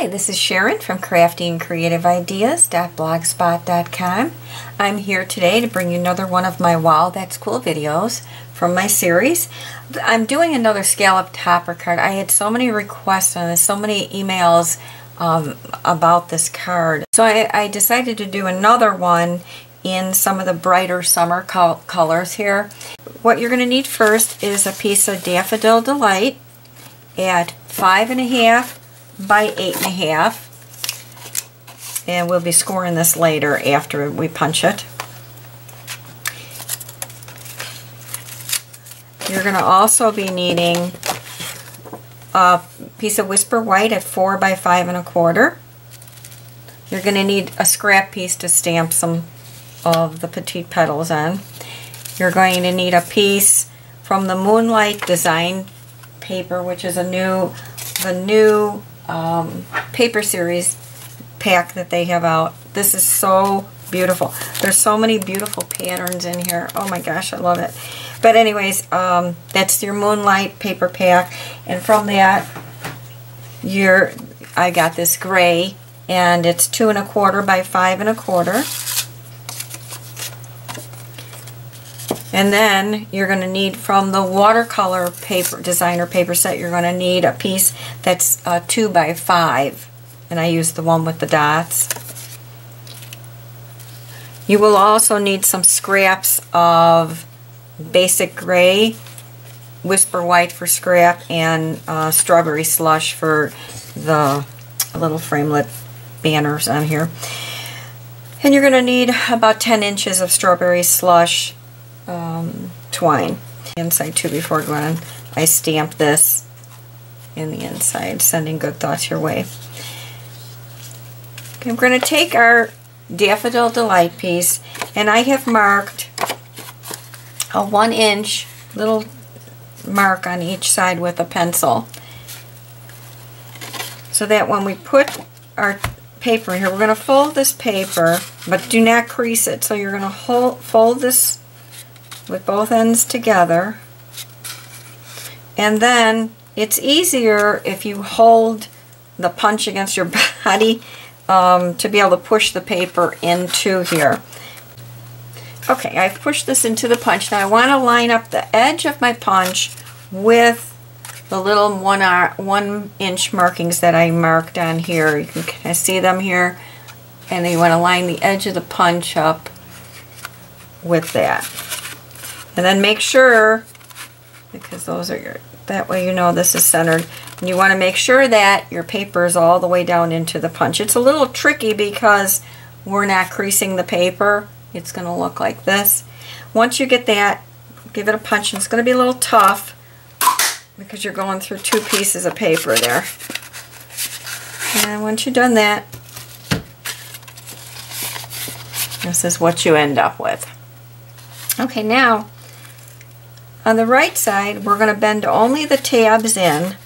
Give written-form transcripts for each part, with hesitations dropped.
Hi, this is Sharon from craftyandcreativeideas.blogspot.com. I'm here today to bring you another one of my Wow That's Cool videos from my series. I'm doing another scallop topper card. I had so many requests on this, so many emails about this card. So I decided to do another one in some of the brighter summer colors here. What you're going to need first is a piece of Daffodil Delight at 5.5 by 8.5, and we'll be scoring this later after we punch it. You're going to also be needing a piece of Whisper White at 4 by 5.25. You're going to need a scrap piece to stamp some of the Petite Petals on. You're going to need a piece from the Moonlight design paper, which is the new paper series pack that they have out. This is so beautiful. There's so many beautiful patterns in here. Oh my gosh, I love it. But anyways, that's your Moonlight paper pack, and from that I got this gray, and it's 2.25 by 5.25. And then you're going to need, from the watercolor paper designer paper set, you're going to need a piece that's 2 by 5, and I used the one with the dots. You will also need some scraps of basic gray, Whisper White for scrap, and strawberry slush for the little framelit banners on here. And you're going to need about 10 inches of strawberry slush twine. Inside too, before going, I stamped this in the inside, sending good thoughts your way. Okay, I'm going to take our Daffodil Delight piece, and I have marked a 1-inch little mark on each side with a pencil, so that when we put our paper in here, we're going to fold this paper, but do not crease it. So you're going to fold this with both ends together, and then it's easier if you hold the punch against your body to be able to push the paper into here. Okay, I've pushed this into the punch. Now I want to line up the edge of my punch with the little 1-inch markings that I marked on here. You can kind of see them here, and then you want to line the edge of the punch up with that. And then make sure, because those are that way you know this is centered, and you want to make sure that your paper is all the way down into the punch. It's a little tricky because we're not creasing the paper. It's going to look like this. Once you get that, give it a punch, and it's going to be a little tough because you're going through 2 pieces of paper there. And once you've done that, this is what you end up with. Okay, now on the right side, we're going to bend only the tabs in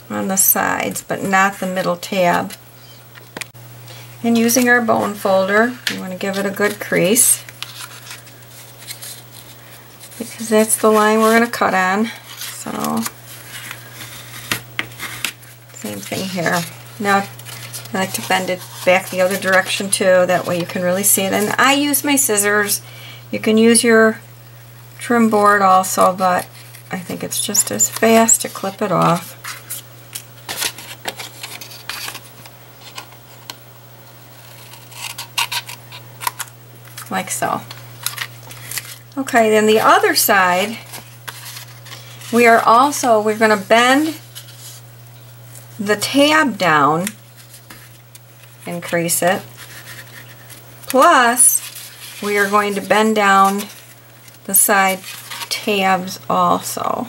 on the sides, but not the middle tab. And using our bone folder, we want to give it a good crease, because that's the line we're going to cut on. So, same thing here. Now, I like to bend it back the other direction too, that way you can really see it. And I use my scissors. You can use your trim board also, but I think it's just as fast to clip it off. Like so. Okay, then the other side, we're going to bend the tab down and crease it, plus we are going to bend down the side tabs also.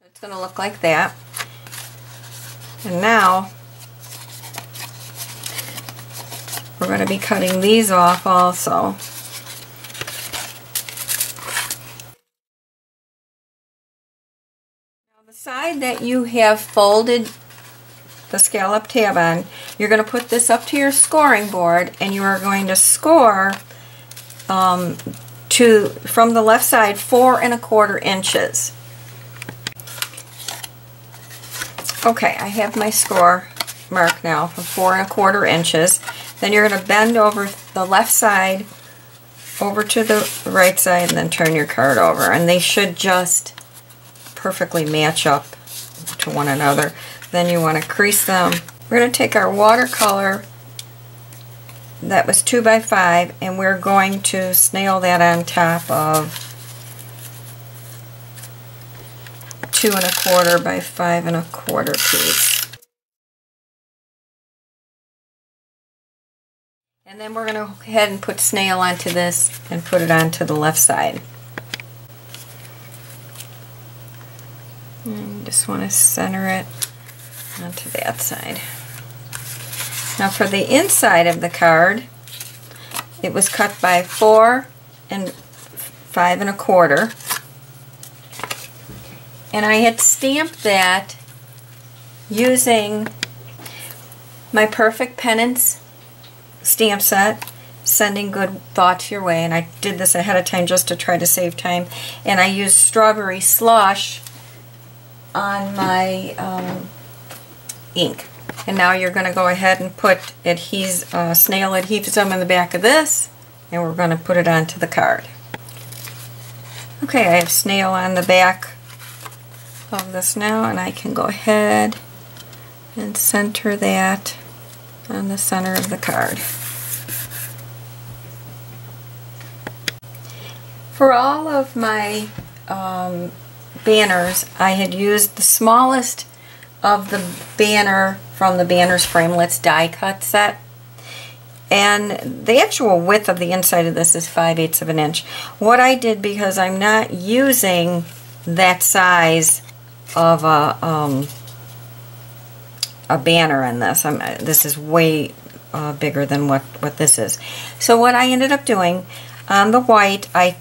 It's going to look like that. And now we're going to be cutting these off also. Now the side that you have folded the scallop tab on, you're going to put this up to your scoring board, and you are going to score 2 from the left side 4 1/4 inches. Okay, I have my score mark now from 4 1/4 inches. Then you're going to bend over the left side over to the right side and then turn your card over, and they should just perfectly match up to one another. Then you want to crease them. We're going to take our watercolor that was 2 by 5 and we're going to snail that on top of 2 1/4 by 5 1/4 piece. And then we're going to go ahead and put snail onto this and put it onto the left side. And just want to center it onto that side. Now for the inside of the card, it was cut by 4 and 5 1/4. And I had stamped that using my Perfect Pennants stamp set, Sending Good Thoughts Your Way, and I did this ahead of time just to try to save time, and I used Strawberry Slush on my ink. And now you're going to go ahead and put snail adhesive in the back of this, and we're going to put it onto the card. Okay, I have snail on the back of this now, and I can go ahead and center that on the center of the card. For all of my banners, I had used the smallest of the banner from the Banners Framelits die cut set, and the actual width of the inside of this is 5/8 of an inch. What I did, because I'm not using that size of a banner in this, this is way bigger than what this is. So what I ended up doing on the white, I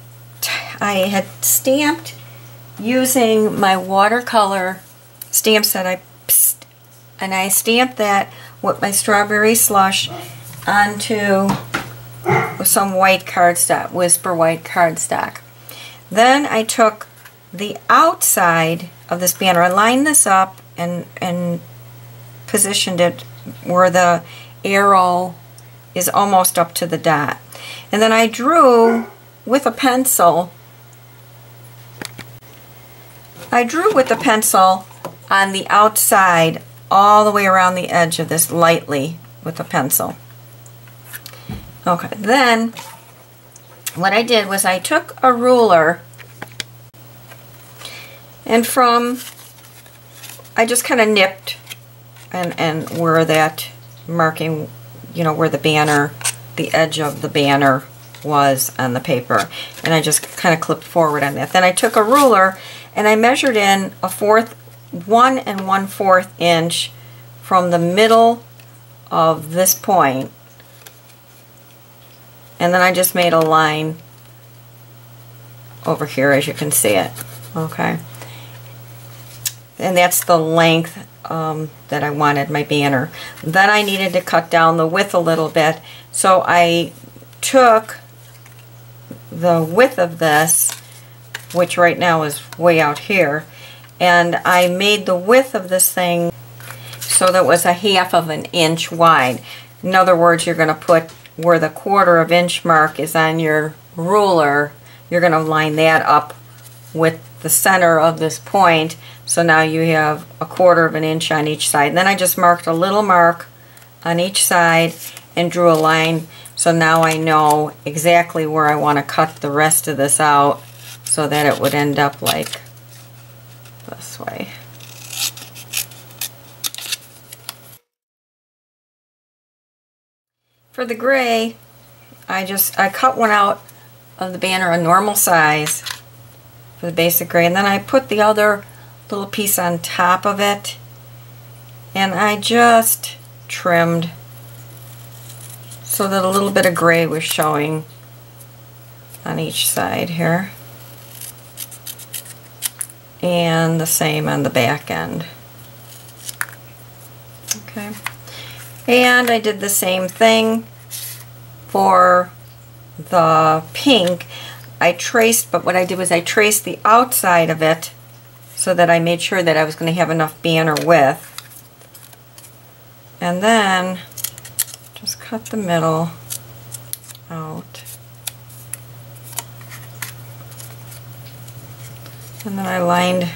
had stamped using my watercolor stamp set, and I stamped that with my Strawberry Slush onto some white cardstock, Whisper white cardstock. Then I took the outside of this banner, I lined this up and positioned it where the arrow is almost up to the dot. And then I drew with a pencil, on the outside all the way around the edge of this lightly with a pencil. Okay, then what I did was I took a ruler and I just kind of nipped and where that marking, where the edge of the banner was on the paper, and I just kind of clipped forward on that. Then I took a ruler and I measured in 1 1/4 inch from the middle of this point, and then I just made a line over here, as you can see it. Okay, and that's the length that I wanted my banner. Then I needed to cut down the width a little bit, so I took the width of this, which right now is way out here, and I made the width of this thing so that it was 1/2 of an inch wide. In other words, you're going to put where the 1/4 inch mark is on your ruler, you're going to line that up with the center of this point, so now you have 1/4 inch on each side. And then I just marked a little mark on each side and drew a line, so now I know exactly where I want to cut the rest of this out so that it would end up like this way. For the gray, I cut one out of the banner a normal size for the basic gray, and then I put the other little piece on top of it, and I just trimmed so that a little bit of gray was showing on each side here, and the same on the back end. Okay, and I did the same thing for the pink. I traced, but what I did was I traced the outside of it so that I made sure that I was going to have enough banner width. And then just cut the middle out. And then I lined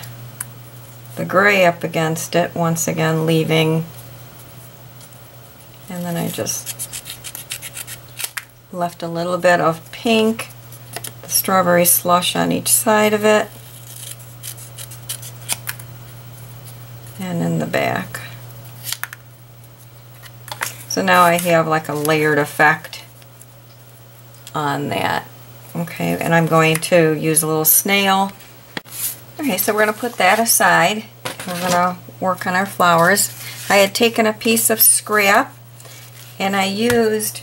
the gray up against it, once again leaving, and then I just left a little bit of pink, the strawberry slush on each side of it, and in the back. So now I have like a layered effect on that. Okay, and I'm going to use a little snail. Okay, so we're going to put that aside. We're going to work on our flowers. I had taken a piece of scrap and I used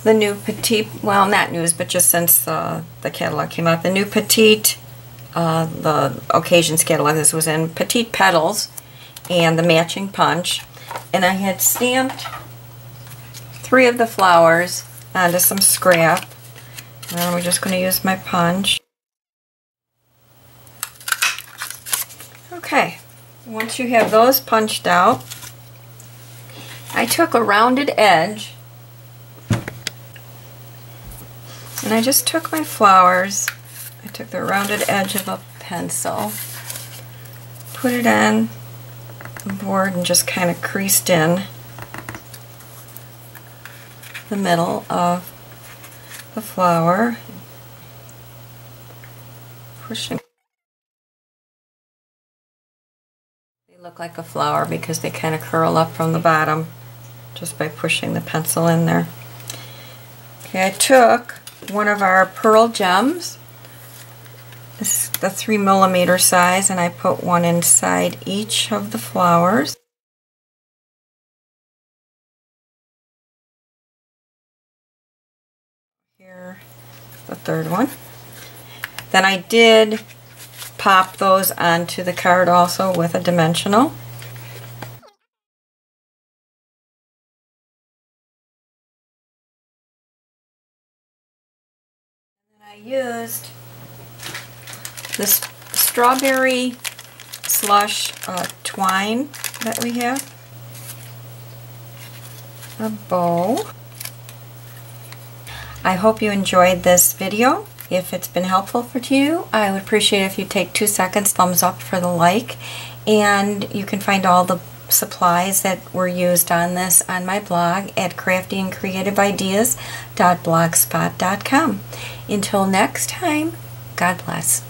the new Petite, well not news, but just since the catalog came out, the new Petite, the Occasions catalog. This was in Petite Petals and the matching punch. And I had stamped 3 of the flowers onto some scrap. And we're just going to use my punch. Okay, once you have those punched out, I took a rounded edge and I just took my flowers, I took the rounded edge of a pencil, put it on the board and just kind of creased in the middle of the flower, pushing. Look like a flower because they kind of curl up from the bottom just by pushing the pencil in there. Okay, I took one of our pearl gems, this is the 3mm size, and I put one inside each of the flowers. Here, the third one. Then I did pop those onto the card also with a dimensional. And I used this strawberry slush twine that we have, a bow. I hope you enjoyed this video. If it's been helpful to you, I would appreciate if you take 2 seconds, thumbs up for the like, and you can find all the supplies that were used on this on my blog at craftyandcreativeideas.blogspot.com. Until next time, God bless.